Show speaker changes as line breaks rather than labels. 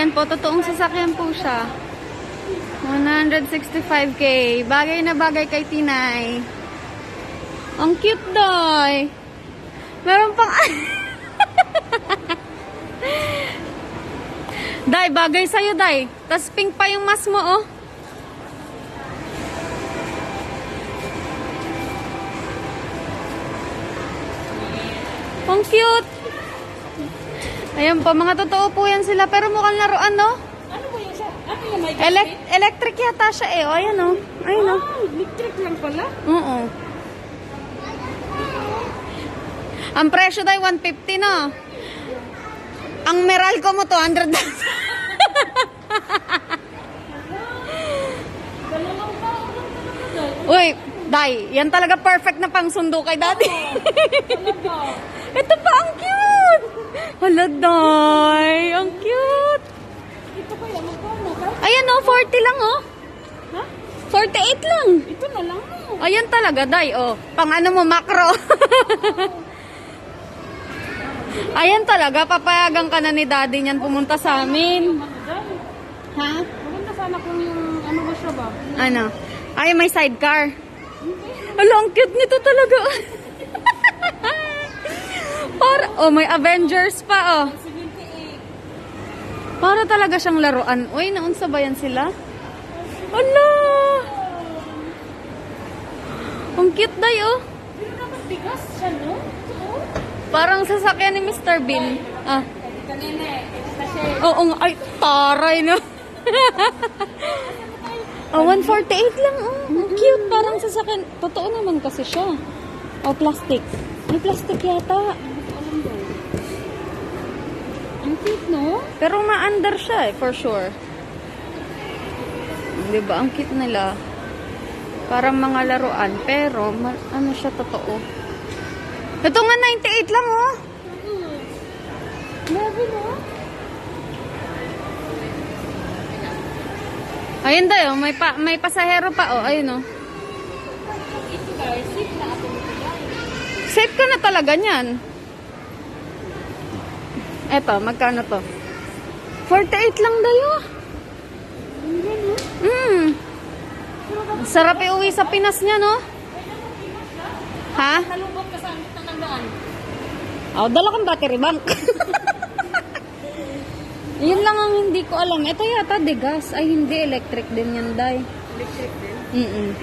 Ayan po, totoong sasakyan po siya. 165K. Bagay na bagay kay Tinay. Ang cute, Day. Meron pang... Day, bagay sa'yo, Day. Tas pink pa yung mas mo, oh. Ang cute. Ayan po, mga totoo po yan sila. Pero mukhang laruan, no?
Ano ba yung siya? Ano yung may
Electric yata siya, eh. O, ayan, oh. Ayun, oh.
Electric lang pala.
Oo. Ang presyo daw 150, no? Ang Meralco mo to, 100. Uy, Day, yan talaga perfect na pang sundo kay Daddy. Ito pa, ang cute. Hala, Day, ang cute.
Ito kaya magkano ka?
Ayan, oh, 40 lang, oh.
Ha?
48 lang.
Ito na lang mo.
Ayan talaga, Day, oh. Pang ano mo, macro. Ayan talaga, papayagan ka na ni Daddy niyan pumunta sa amin. Ha?
Maganda sana kung yung ano ba siya ba?
Ano? Ay, may sidecar. Hala, ang cute nito talaga. Para, oh, may Avengers pa, oh.
78.
Para talaga siyang laruan. Uy, naunsa ba yan sila? Hala! Ang cute, Day, oh.
Pero naman bigas siya, no?
Parang sasakyan ni Mr. Bean. Ah.
Ito nene. Kasi
Oo, ay, taray, no? Oh, 148 lang, oh. Ang cute, parang sasakyan. Totoo naman kasi siya. Oh, plastic. May plastic yata.
ang cute, no?
Pero ma-under siya, eh, for sure. Di ba? Ang cute nila. Parang mga laruan, pero ano siya, totoo. Ito nga, 98 lang, oh.
Grabe, no?
Ayun daw, may pasahero pa, oh. Ayun, oh.
Ito guys, safe na ako nito guys.
Safe ka na talaga niyan. Eto, magkano to? 48 lang dayo. Sarap iuwi sa Pinas niya, no? Ha?
Nalubog ka sa tatandaan.
Oh, dala kang battery bank. Yun lang ang hindi ko alam. Ito yata, de gas. Ay, hindi. Electric din yan, Day.
Electric din.